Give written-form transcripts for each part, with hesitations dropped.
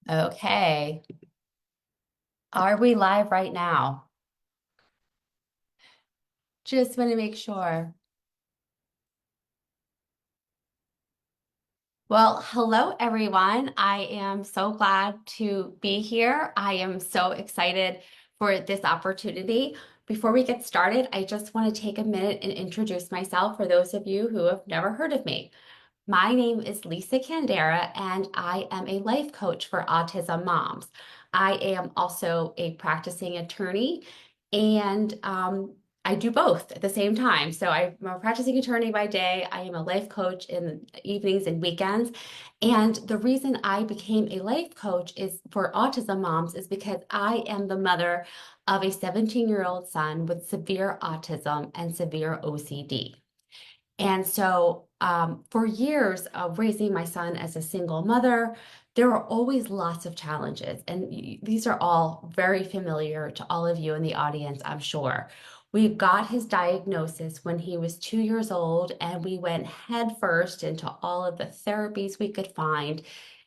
Okay. Are we live right now? Just want to make sure. Well, hello everyone. I am so glad to be here. I am so excited for this opportunity. Before we get started, I just want to take a minute and introduce myself for those of you who have never heard of me. My name is Lisa Candera, and I am a life coach for autism moms. I am also a practicing attorney, and I do both at the same time. So I'm a practicing attorney by day. I am a life coach in the evenings and weekends. And the reason I became a life coach is for autism moms is because I am the mother of a 17-year-old son with severe autism and severe OCD. And so, for years of raising my son as a single mother, there were always lots of challenges. And these are all very familiar to all of you in the audience, I'm sure. We got his diagnosis when he was 2 years old, and we went headfirst into all of the therapies we could find.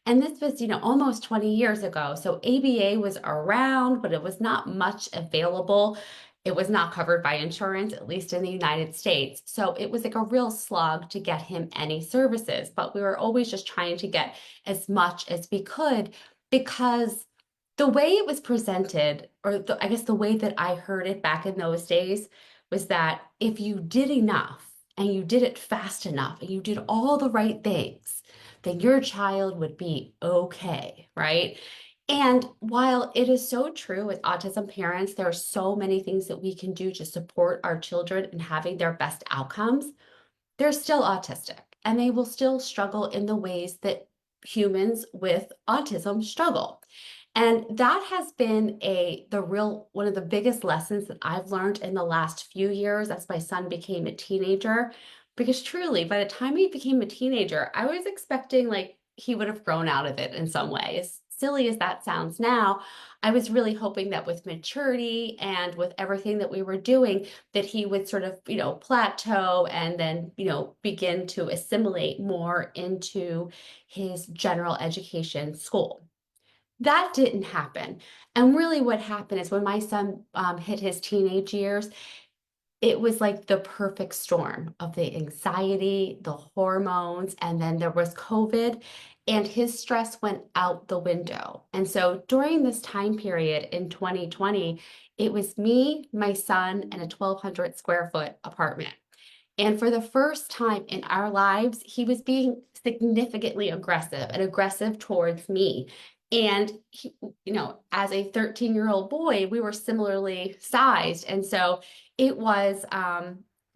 And this was, almost 20 years ago. So ABA was around, but it was not much available. It was not covered by insurance, at least in the United States. So it was like a real slog to get him any services. But we were always just trying to get as much as we could because the way it was presented, or I guess the way that I heard it back in those days, was that if you did enough and you did it fast enough and you did all the right things, then your child would be okay, right? And while it is so true with autism parents, there are so many things that we can do to support our children in having their best outcomes. They're still autistic and they will still struggle in the ways that humans with autism struggle. And that has been the real one of the biggest lessons that I've learned in the last few years as my son became a teenager. Because truly, by the time he became a teenager, I was expecting like he would have grown out of it in some way. As silly as that sounds now, I was really hoping that with maturity and with everything that we were doing, that he would sort of, plateau and then, begin to assimilate more into his general education school. That didn't happen. And really, what happened is when my son hit his teenage years, it was like the perfect storm of the anxiety, the hormones, and then there was COVID, and his stress went out the window. And so during this time period in 2020, it was me, my son, and a 1,200 square foot apartment. And for the first time in our lives, he was being significantly aggressive and aggressive towards me. And he, as a 13-year-old boy, we were similarly sized. And so it was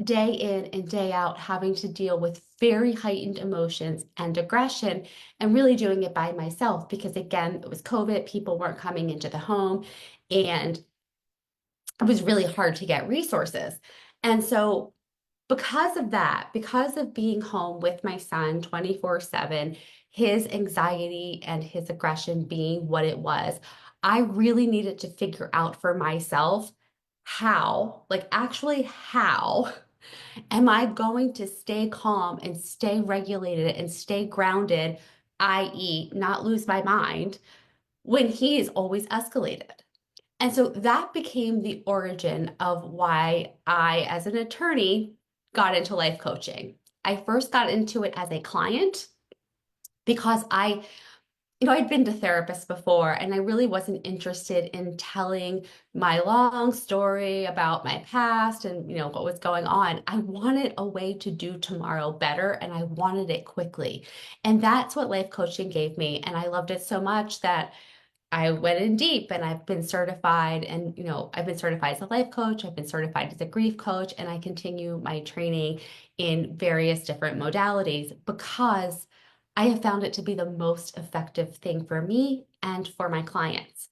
day in and day out having to deal with very heightened emotions and aggression and really doing it by myself because, again, it was COVID, people weren't coming into the home, and it was really hard to get resources. And so because of that, because of being home with my son 24/7, his anxiety and his aggression being what it was, I really needed to figure out for myself how, like actually how am I going to stay calm and stay regulated and stay grounded, i.e., not lose my mind when he is always escalated. And so that became the origin of why I, as an attorney, got into life coaching. I first got into it as a client because I'd been to therapists before and I really wasn't interested in telling my long story about my past and, what was going on. I wanted a way to do tomorrow better and I wanted it quickly. And that's what life coaching gave me. And I loved it so much that I went in deep and I've been certified and, I've been certified as a life coach, I've been certified as a grief coach, and I continue my training in various different modalities because I have found it to be the most effective thing for me and for my clients.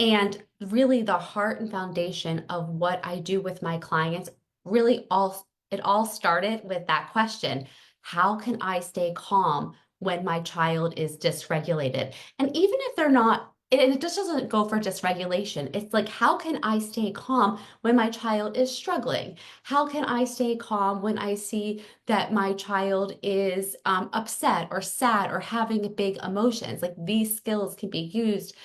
And really the heart and foundation of what I do with my clients it all started with that question. How can I stay calm when my child is dysregulated? And even if they're not and it just doesn't go for dysregulation. It's like, how can I stay calm when my child is struggling? How can I stay calm when I see that my child is upset or sad or having big emotions? Like these skills can be used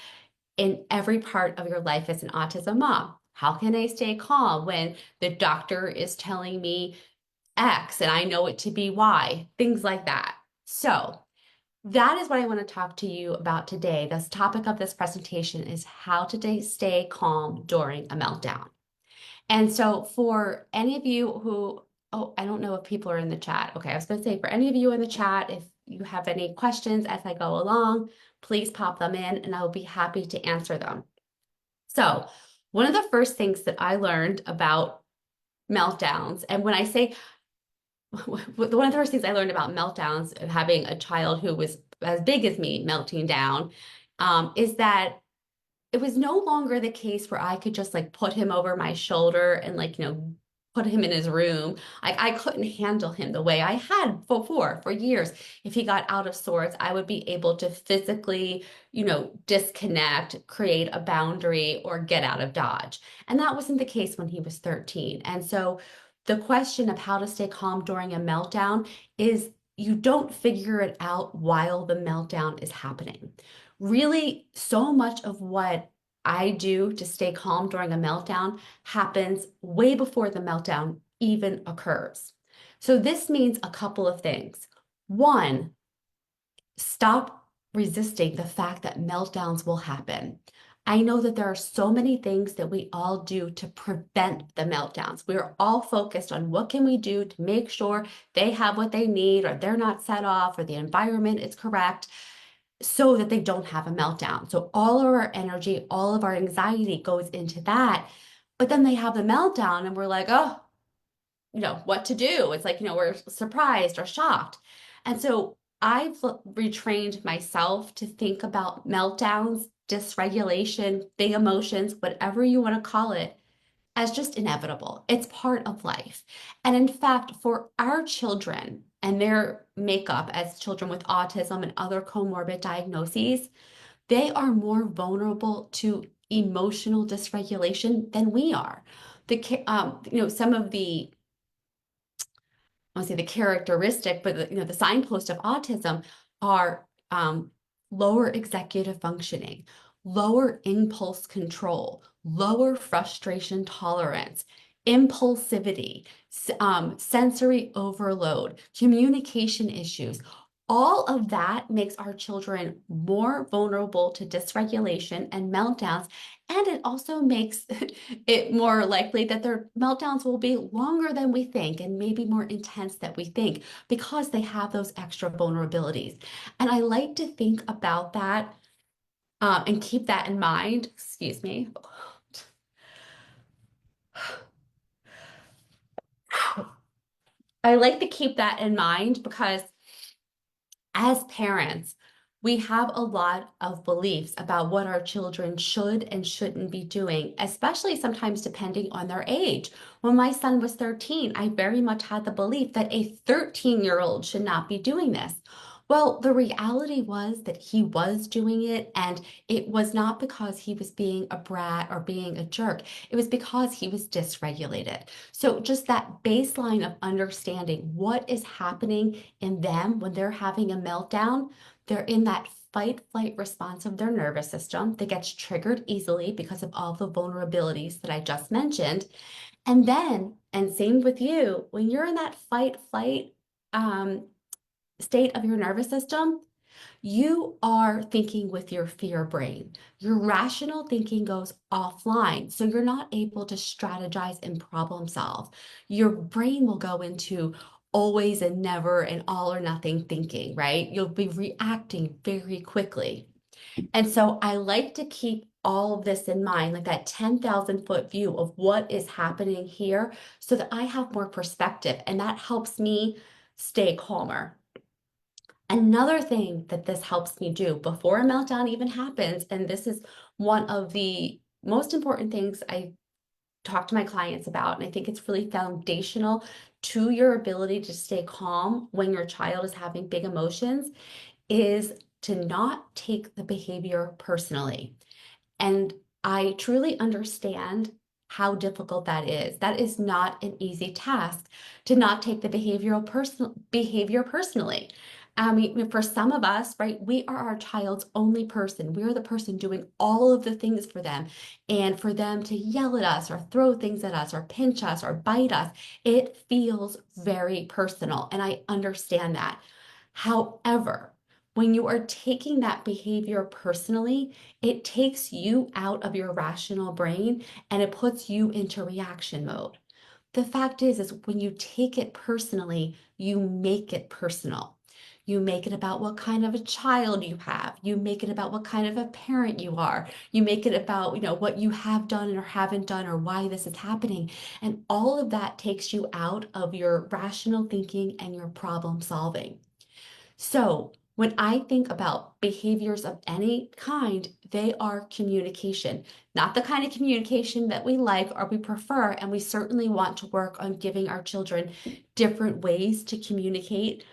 in every part of your life as an autism mom. How can I stay calm when the doctor is telling me X and I know it to be Y? Things like that. So, that is what I want to talk to you about today. The topic of this presentation is how to stay calm during a meltdown. And so, for any of you who, oh, I don't know if people are in the chat. Okay, I was going to say for any of you in the chat, if you have any questions as I go along, please pop them in and I will be happy to answer them. So, one of the first things that I learned about meltdowns, and when I say one of the first things I learned about meltdowns, having a child who was as big as me melting down, is that it was no longer the case where I could just like put him over my shoulder and like, put him in his room. Like I couldn't handle him the way I had before for years. If he got out of sorts, I would be able to physically, disconnect, create a boundary, or get out of Dodge. And that wasn't the case when he was 13. And so the question of how to stay calm during a meltdown is you don't figure it out while the meltdown is happening. Really, so much of what I do to stay calm during a meltdown happens way before the meltdown even occurs. So, this means a couple of things. One, stop resisting the fact that meltdowns will happen. I know that there are so many things that we all do to prevent the meltdowns. We're all focused on what can we do to make sure they have what they need or they're not set off or the environment is correct so that they don't have a meltdown. So all of our energy, all of our anxiety goes into that. But then they have the meltdown and we're like, oh, what to do? It's like, we're surprised or shocked. And so I've retrained myself to think about meltdowns, dysregulation, big emotions, whatever you want to call it, as just inevitable. It's part of life. And in fact, for our children and their makeup as children with autism and other comorbid diagnoses, they are more vulnerable to emotional dysregulation than we are. Some of the I want to say the characteristic, but the signpost of autism are lower executive functioning, lower impulse control, lower frustration tolerance, impulsivity, sensory overload, communication issues. All of that makes our children more vulnerable to dysregulation and meltdowns, and it also makes it more likely that their meltdowns will be longer than we think and maybe more intense than we think because they have those extra vulnerabilities. And I like to think about that and keep that in mind. Excuse me. I like to keep that in mind because as parents, we have a lot of beliefs about what our children should and shouldn't be doing, especially sometimes depending on their age. When my son was 13, I very much had the belief that a 13-year-old should not be doing this. Well, the reality was that he was doing it, and it was not because he was being a brat or being a jerk. It was because he was dysregulated. So, just that baseline of understanding what is happening in them when they're having a meltdown, they're in that fight flight response of their nervous system that gets triggered easily because of all the vulnerabilities that I just mentioned. And then, and same with you, when you're in that fight flight state of your nervous system, you are thinking with your fear brain. Your rational thinking goes offline. So you're not able to strategize and problem solve. Your brain will go into always and never and all or nothing thinking, right? You'll be reacting very quickly. And so I like to keep all of this in mind, like that 10,000-foot view of what is happening here so that I have more perspective and that helps me stay calmer. Another thing that this helps me do before a meltdown even happens, and this is one of the most important things I talk to my clients about, and I think it's really foundational to your ability to stay calm when your child is having big emotions, is to not take the behavior personally. And I truly understand how difficult that is. That is not an easy task to not take the behavior personally. I mean, for some of us, right, we are our child's only person. We are the person doing all of the things for them. And for them to yell at us or throw things at us or pinch us or bite us, it feels very personal. And I understand that. However, when you are taking that behavior personally, it takes you out of your rational brain and it puts you into reaction mode. The fact is when you take it personally, you make it personal. You make it about what kind of a child you have. You make it about what kind of a parent you are. You make it about, what you have done or haven't done or why this is happening. And all of that takes you out of your rational thinking and your problem solving. So, when I think about behaviors of any kind, they are communication, not the kind of communication that we like or we prefer. And we certainly want to work on giving our children different ways to communicate,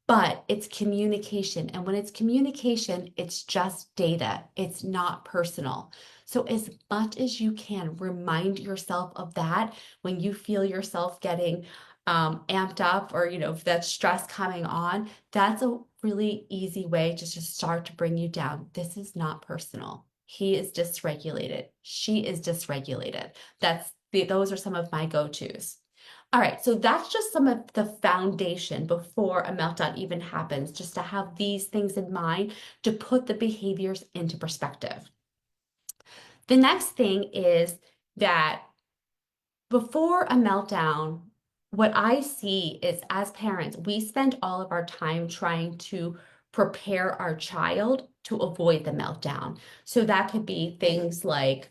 but it's communication. And when it's communication, it's just data, it's not personal. So, as much as you can, remind yourself of that when you feel yourself getting amped up or, that stress coming on. That's a really easy way to just start to bring you down. This is not personal. He is dysregulated. She is dysregulated. Those are some of my go-tos. All right, so that's just some of the foundation before a meltdown even happens, just to have these things in mind to put the behaviors into perspective. The next thing is that before a meltdown, what I see is as parents, we spend all of our time trying to prepare our child to avoid the meltdown. So that could be things like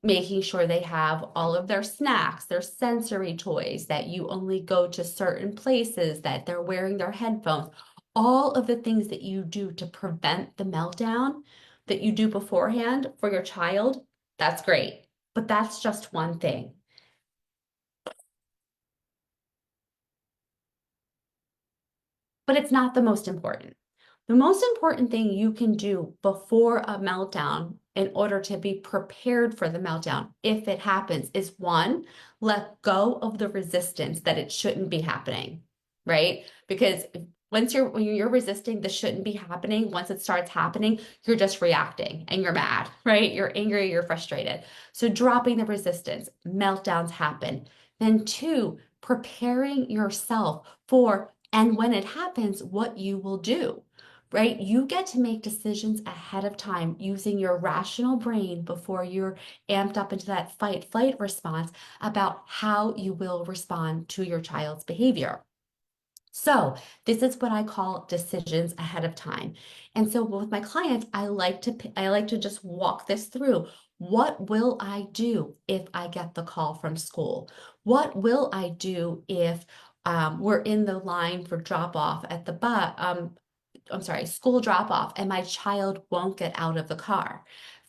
making sure they have all of their snacks, their sensory toys, that you only go to certain places, that they're wearing their headphones, all of the things that you do to prevent the meltdown that you do beforehand for your child. That's great. But that's just one thing. But it's not the most important. The most important thing you can do before a meltdown in order to be prepared for the meltdown, if it happens, is one, let go of the resistance that it shouldn't be happening, right? Because when you're resisting this shouldn't be happening, once it starts happening, you're just reacting and you're mad, right? You're angry, you're frustrated. So dropping the resistance, meltdowns happen. Then two, preparing yourself for, and when it happens, what you will do, right? You get to make decisions ahead of time using your rational brain before you're amped up into that fight flight response about how you will respond to your child's behavior. So this is what I call decisions ahead of time. And so with my clients, I like to just walk this through. What will I do if I get the call from school? What will I do if we're in the line for drop off at the school drop off, and my child won't get out of the car?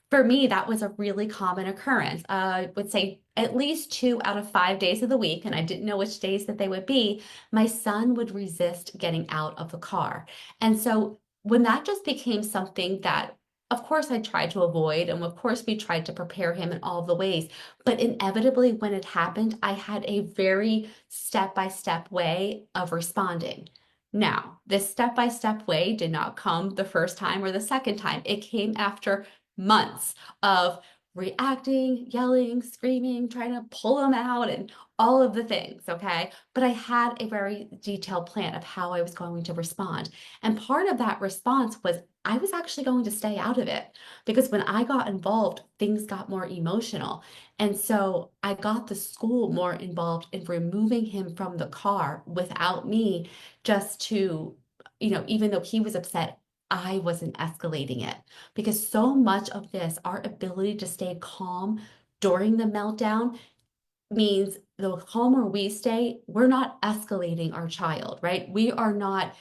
For me, that was a really common occurrence. I would say at least 2 out of 5 days of the week, and I didn't know which days that they would be, my son would resist getting out of the car. And so when that just became something that, of course, I tried to avoid, and of course, we tried to prepare him in all the ways, but inevitably, when it happened, I had a very step-by-step way of responding. Now, this step-by-step way did not come the first time or the second time. It came after months of reacting, yelling, screaming, trying to pull them out, and all of the things, okay? But I had a very detailed plan of how I was going to respond. And part of that response was I was actually going to stay out of it, because when I got involved, things got more emotional. And so I got the school more involved in removing him from the car without me, just to, even though he was upset, I wasn't escalating it, because so much of this, our ability to stay calm during the meltdown, means the calmer we stay, we're not escalating our child, right? We are not,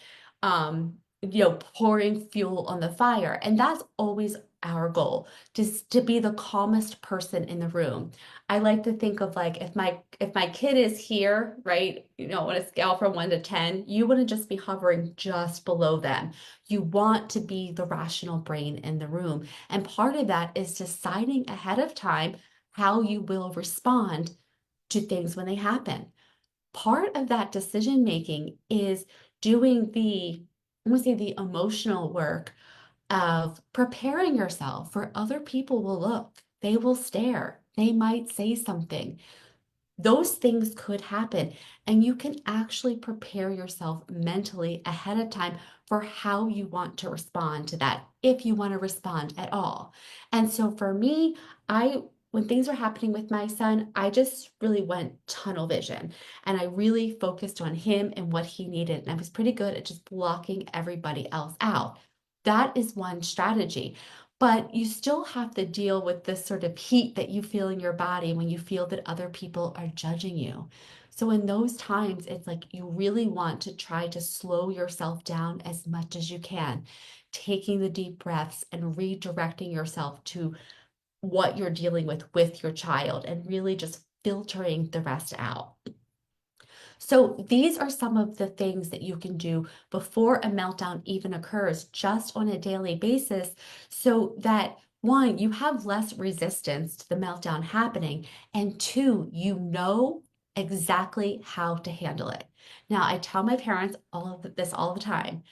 pouring fuel on the fire. And that's always, our goal, just to be the calmest person in the room. I like to think of like if my kid is here, right, on a scale from 1 to 10, you wouldn't just be hovering just below them. You want to be the rational brain in the room. And part of that is deciding ahead of time how you will respond to things when they happen. Part of that decision making is doing I want to say the emotional work of preparing yourself for other people will look, they will stare, they might say something. Those things could happen, and you can actually prepare yourself mentally ahead of time for how you want to respond to that, if you want to respond at all. And so for me, when things were happening with my son, I just really went tunnel vision and I really focused on him and what he needed. And I was pretty good at just blocking everybody else out. That is one strategy. But you still have to deal with this sort of heat that you feel in your body when you feel that other people are judging you. So, in those times, it's like you really want to try to slow yourself down as much as you can, taking the deep breaths and redirecting yourself to what you're dealing with your child and really just filtering the rest out. So these are some of the things that you can do before a meltdown even occurs, just on a daily basis, so that one, you have less resistance to the meltdown happening, and two, you know exactly how to handle it. Now, I tell my parents all of this all the time.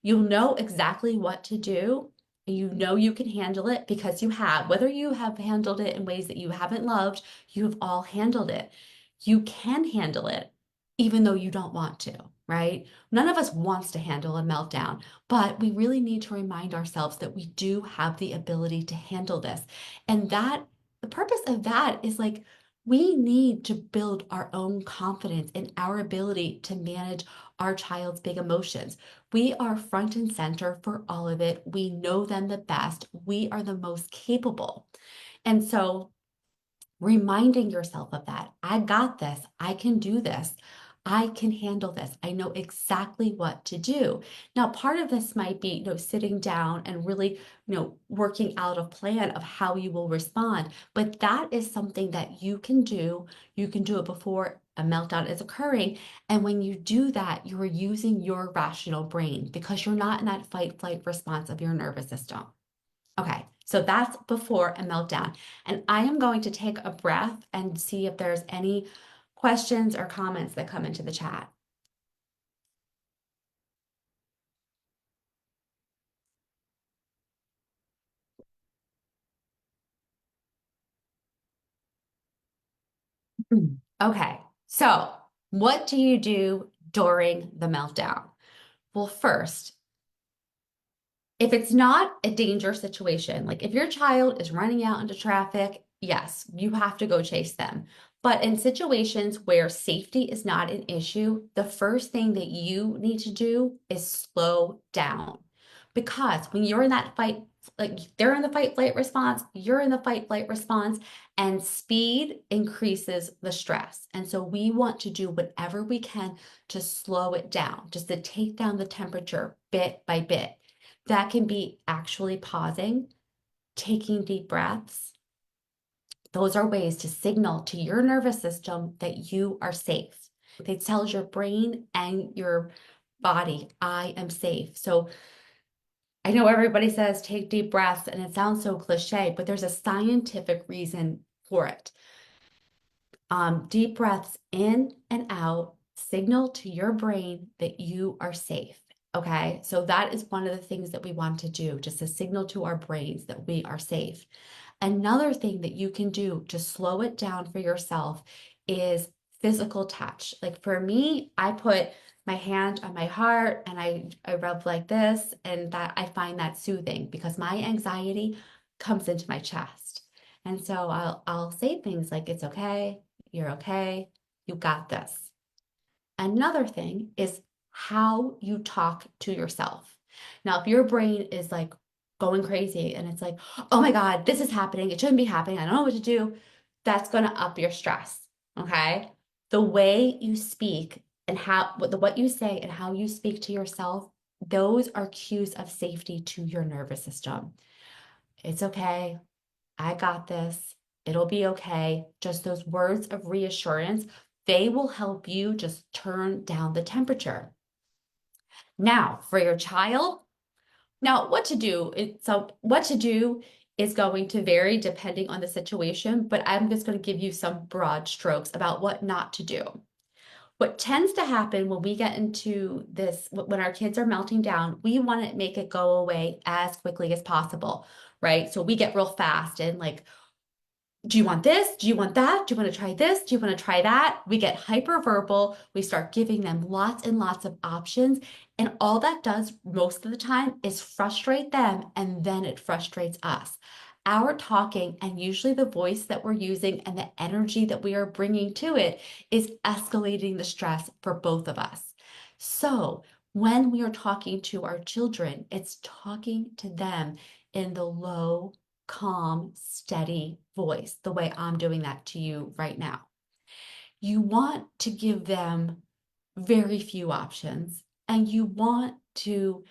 You'll know exactly what to do, and you know you can handle it because you have. Whether you have handled it in ways that you haven't loved, you have all handled it. You can handle it even though you don't want to, right? None of us wants to handle a meltdown, but we really need to remind ourselves that we do have the ability to handle this. And the purpose of that is like, we need to build our own confidence in our ability to manage our child's big emotions. We are front and center for all of it. We know them the best. We are the most capable. And so reminding yourself of that. I got this. I can do this. I can handle this. I know exactly what to do. Now, part of this might be, sitting down and really, working out a plan of how you will respond. But that is something that you can do. You can do it before a meltdown is occurring. And when you do that, you are using your rational brain because you're not in that fight flight response of your nervous system. Okay, so that's before a meltdown. And I am going to take a breath and see if there's any questions or comments that come into the chat. Okay, so what do you do during the meltdown? Well, first, if it's not a danger situation, like if your child is running out into traffic, yes, you have to go chase them. But in situations where safety is not an issue, the first thing that you need to do is slow down. Because when you're in that fight, like they're in the fight flight response, you're in the fight flight response, and speed increases the stress. And so we want to do whatever we can to slow it down, just to take down the temperature bit by bit. That can be actually pausing, taking deep breaths. Those are ways to signal to your nervous system that you are safe. It tells your brain and your body, I am safe. So I know everybody says take deep breaths, and it sounds so cliche, but there's a scientific reason for it. Deep breaths in and out signal to your brain that you are safe. Okay, so that is one of the things that we want to do, just to signal to our brains that we are safe. Another thing that you can do to slow it down for yourself is physical touch. Like for me, I put my hand on my heart and I rub like this, and that I find that soothing because my anxiety comes into my chest. And so I'll say things like, it's okay, you're okay, you got this. Another thing is how you talk to yourself. Now, if your brain is like going crazy and it's like, oh my God, this is happening, it shouldn't be happening, I don't know what to do, that's going to up your stress. Okay. The way you speak and what you say and how you speak to yourself, those are cues of safety to your nervous system. It's okay. I got this. It'll be okay. Just those words of reassurance, they will help you just turn down the temperature. Now, for your child, now what to do? What to do is going to vary depending on the situation, but I'm just going to give you some broad strokes about what not to do. What tends to happen when we get into this, when our kids are melting down, we want to make it go away as quickly as possible, right? So we get real fast and like, do you want this? Do you want that? Do you want to try this? Do you want to try that? We get hyperverbal. We start giving them lots and lots of options. And all that does most of the time is frustrate them. And then it frustrates us. Our talking and usually the voice that we're using and the energy that we are bringing to it is escalating the stress for both of us. So when we are talking to our children, it's talking to them in the low, calm, steady voice, the way I'm doing that to you right now. You want to give them very few options and you want to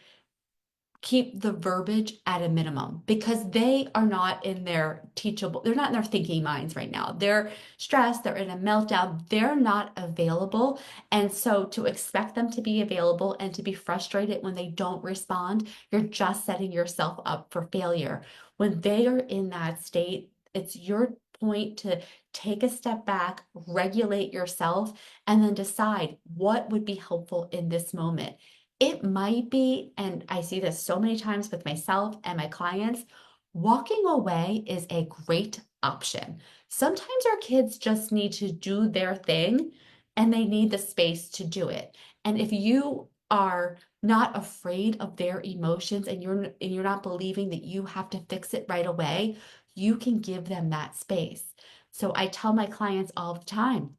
keep the verbiage at a minimum because they are not in their teachable, they're not in their thinking minds right now. They're stressed, they're in a meltdown, they're not available. And so to expect them to be available and to be frustrated when they don't respond, you're just setting yourself up for failure. When they are in that state, it's your point to take a step back, regulate yourself, and then decide what would be helpful in this moment. It might be, and I see this so many times with myself and my clients, walking away is a great option. Sometimes our kids just need to do their thing and they need the space to do it. And if you are not afraid of their emotions and you're not believing that you have to fix it right away, you can give them that space. So I tell my clients all the time,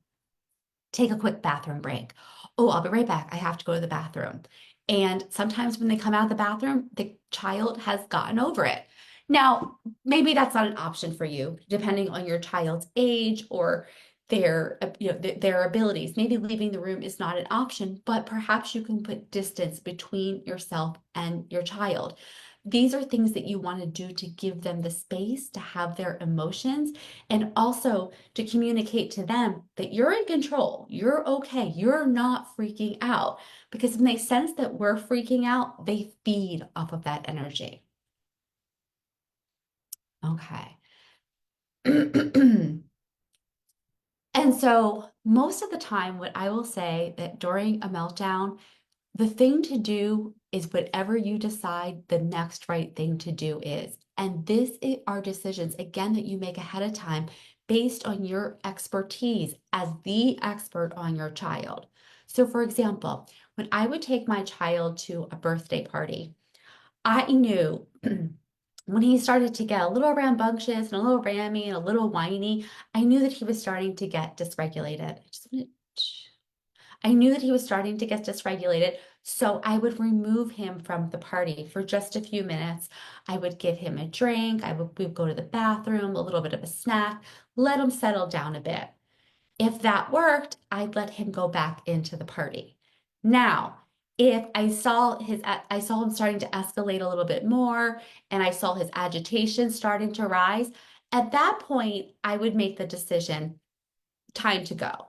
take a quick bathroom break. Oh, I'll be right back. I have to go to the bathroom. And sometimes when they come out of the bathroom, the child has gotten over it. Now, maybe that's not an option for you, depending on your child's age or their abilities. Maybe leaving the room is not an option, but perhaps you can put distance between yourself and your child. These are things that you want to do to give them the space to have their emotions and also to communicate to them that you're in control, you're okay, you're not freaking out. Because when they sense that we're freaking out, they feed off of that energy. Okay. And so, most of the time, what I will say that during a meltdown, the thing to do is whatever you decide the next right thing to do is. And are decisions, again, that you make ahead of time based on your expertise as the expert on your child. So, for example, when I would take my child to a birthday party, I knew when he started to get a little rambunctious and a little rammy and a little whiny, I knew that he was starting to get dysregulated. I knew that he was starting to get dysregulated, so I would remove him from the party for just a few minutes. I would give him a drink, we would go to the bathroom, a little bit of a snack, let him settle down a bit. If that worked, I'd let him go back into the party. Now, if I saw him starting to escalate a little bit more and I saw his agitation starting to rise, at that point, I would make the decision, time to go.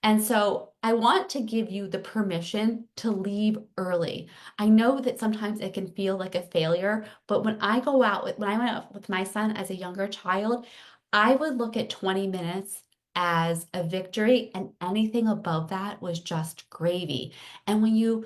And so I want to give you the permission to leave early. I know that sometimes it can feel like a failure, but when I went out with my son as a younger child, I would look at 20 minutes as a victory, and anything above that was just gravy. And when you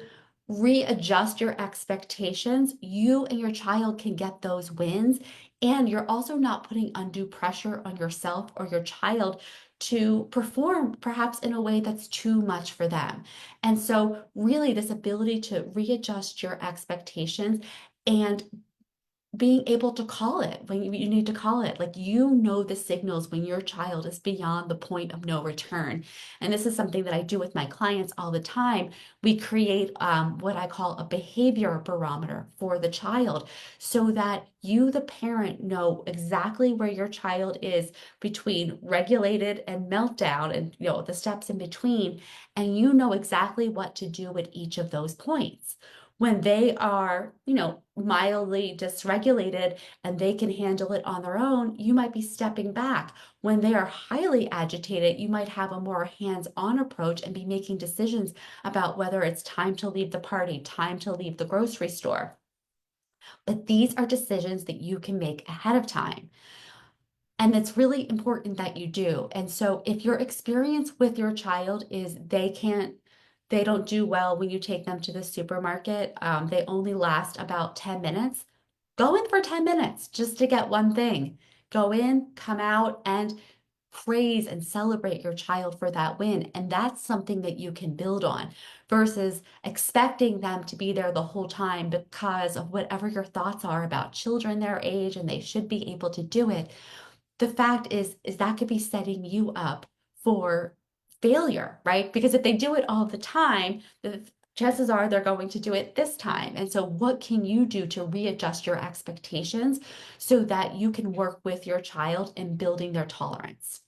readjust your expectations, you and your child can get those wins. And you're also not putting undue pressure on yourself or your child to perform perhaps in a way that's too much for them. And so, really, this ability to readjust your expectations and being able to call it when you need to call it. Like, you know, the signals when your child is beyond the point of no return. And this is something that I do with my clients all the time. We create what I call a behavior barometer for the child so that you, the parent, know exactly where your child is between regulated and meltdown and, the steps in between. And you know exactly what to do at each of those points. When they are, mildly dysregulated and they can handle it on their own, you might be stepping back. When they are highly agitated, you might have a more hands-on approach and be making decisions about whether it's time to leave the party, time to leave the grocery store. But these are decisions that you can make ahead of time. And it's really important that you do. And so if your experience with your child is they don't do well when you take them to the supermarket, they only last about 10 minutes, go in for 10 minutes just to get one thing. Go in, come out, and praise and celebrate your child for that win. And that's something that you can build on versus expecting them to be there the whole time because of whatever your thoughts are about children their age and they should be able to do it. The fact is that could be setting you up for failure, right? Because if they do it all the time, the chances are they're going to do it this time. And so what can you do to readjust your expectations so that you can work with your child in building their tolerance?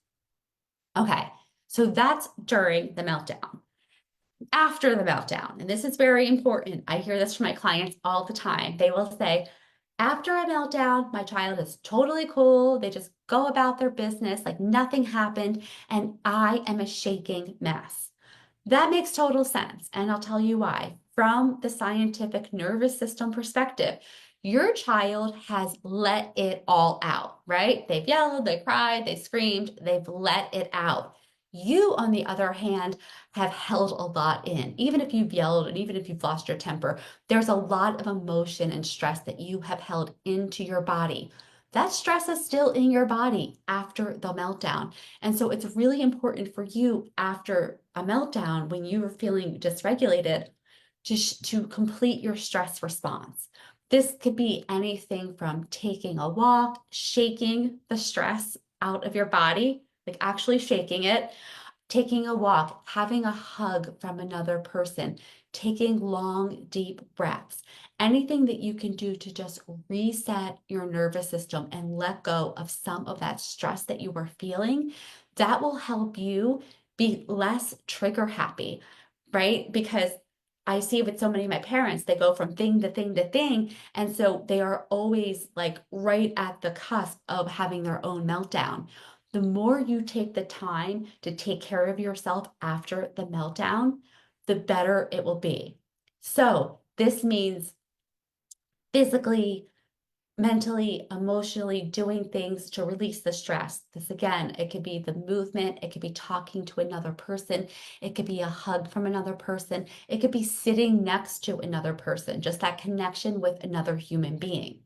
Okay, so that's during the meltdown. After the meltdown, and this is very important, I hear this from my clients all the time. They will say, after a meltdown, my child is totally cool. They just go about their business like nothing happened, and I am a shaking mess. That makes total sense, and I'll tell you why. From the scientific nervous system perspective, your child has let it all out, right? They've yelled, they cried, they screamed, they've let it out. You, on the other hand, have held a lot in. Even if you've yelled and even if you've lost your temper, there's a lot of emotion and stress that you have held into your body. That stress is still in your body after the meltdown. And so it's really important for you after a meltdown, when you are feeling dysregulated, to complete your stress response. This could be anything from taking a walk, shaking the stress out of your body, like actually shaking it, taking a walk, having a hug from another person, taking long, deep breaths, anything that you can do to just reset your nervous system and let go of some of that stress that you were feeling, that will help you be less trigger happy, right? Because I see with so many of my parents, they go from thing to thing to thing. And so they are always like right at the cusp of having their own meltdown. The more you take the time to take care of yourself after the meltdown, the better it will be. So this means physically, mentally, emotionally doing things to release the stress. This again, it could be the movement, it could be talking to another person, it could be a hug from another person, it could be sitting next to another person, just that connection with another human being.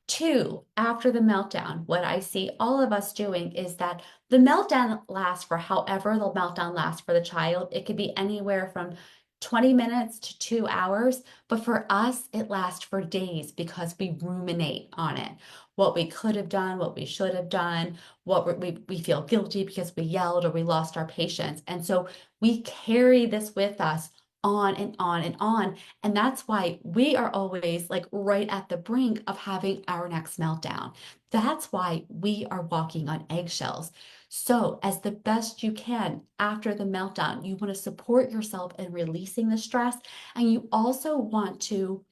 Two, after the meltdown, what I see all of us doing is that the meltdown lasts for however the meltdown lasts for the child. It could be anywhere from 20 minutes to 2 hours, but for us, it lasts for days because we ruminate on it. What we could have done, what we should have done, we feel guilty because we yelled or we lost our patience. And so we carry this with us on and on and on. And that's why we are always like right at the brink of having our next meltdown. That's why we are walking on eggshells. So, as the best you can after the meltdown, you want to support yourself in releasing the stress. And you also want to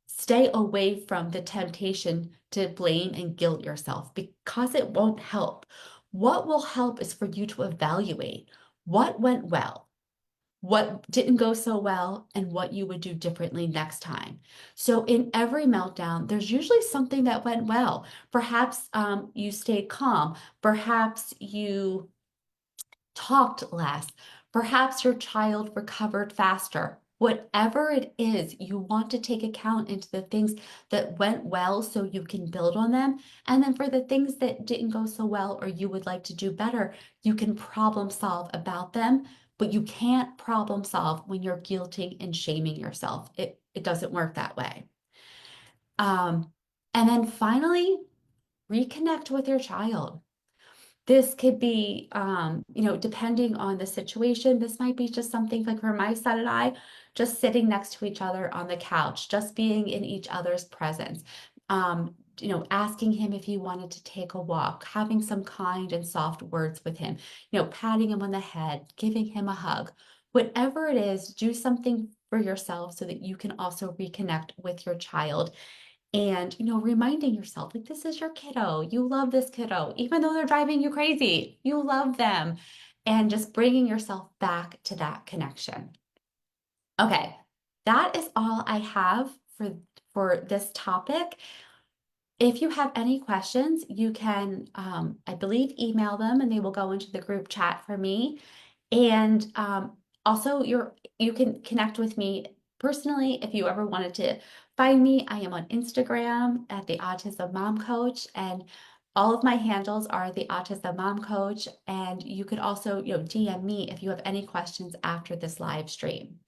stay away from the temptation to blame and guilt yourself because it won't help. What will help is for you to evaluate what went well, what didn't go so well, and what you would do differently next time. So in every meltdown, there's usually something that went well. Perhaps you stayed calm. Perhaps you talked less. Perhaps your child recovered faster. Whatever it is, you want to take account into the things that went well so you can build on them. And then for the things that didn't go so well or you would like to do better, you can problem solve about them. But you can't problem solve when you're guilting and shaming yourself. It doesn't work that way. And then finally, reconnect with your child. This could be, depending on the situation, this might be just something like for my son and I, just sitting next to each other on the couch, just being in each other's presence. Asking him if he wanted to take a walk, having some kind and soft words with him, patting him on the head, giving him a hug. Whatever it is, do something for yourself so that you can also reconnect with your child. And, reminding yourself like this is your kiddo. You love this kiddo, even though they're driving you crazy. You love them. And just bringing yourself back to that connection. Okay, that is all I have for this topic. If you have any questions, you can, I believe, email them and they will go into the group chat for me. And also, you can connect with me personally if you ever wanted to find me. I am on Instagram at the Autism Mom Coach, and all of my handles are the Autism Mom Coach. And you could also, DM me if you have any questions after this live stream.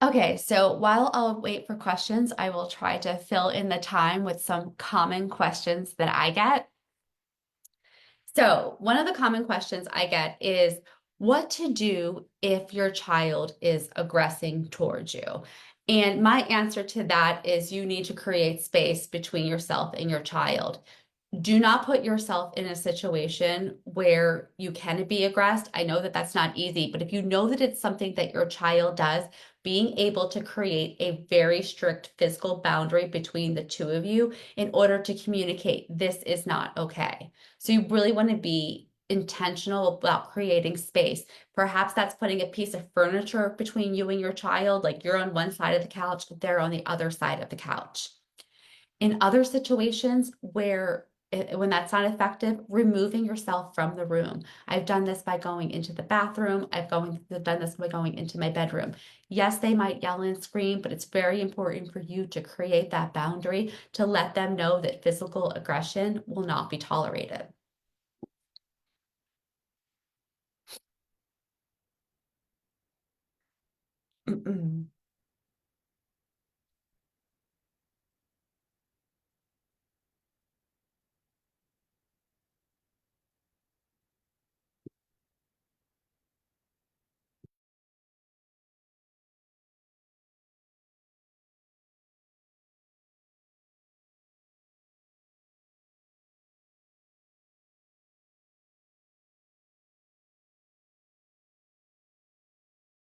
Okay, so while I'll wait for questions, I will try to fill in the time with some common questions that I get. So, one of the common questions I get is what to do if your child is aggressing towards you. And my answer to that is you need to create space between yourself and your child. Do not put yourself in a situation where you can be aggressed. I know that that's not easy, but if you know that it's something that your child does, being able to create a very strict physical boundary between the two of you in order to communicate this is not okay. So you really want to be intentional about creating space. Perhaps that's putting a piece of furniture between you and your child, like you're on one side of the couch, they're on the other side of the couch. In other situations where when that's not effective, removing yourself from the room. I've done this by going into the bathroom. Done this by going into my bedroom. Yes, they might yell and scream, but it's very important for you to create that boundary to let them know that physical aggression will not be tolerated.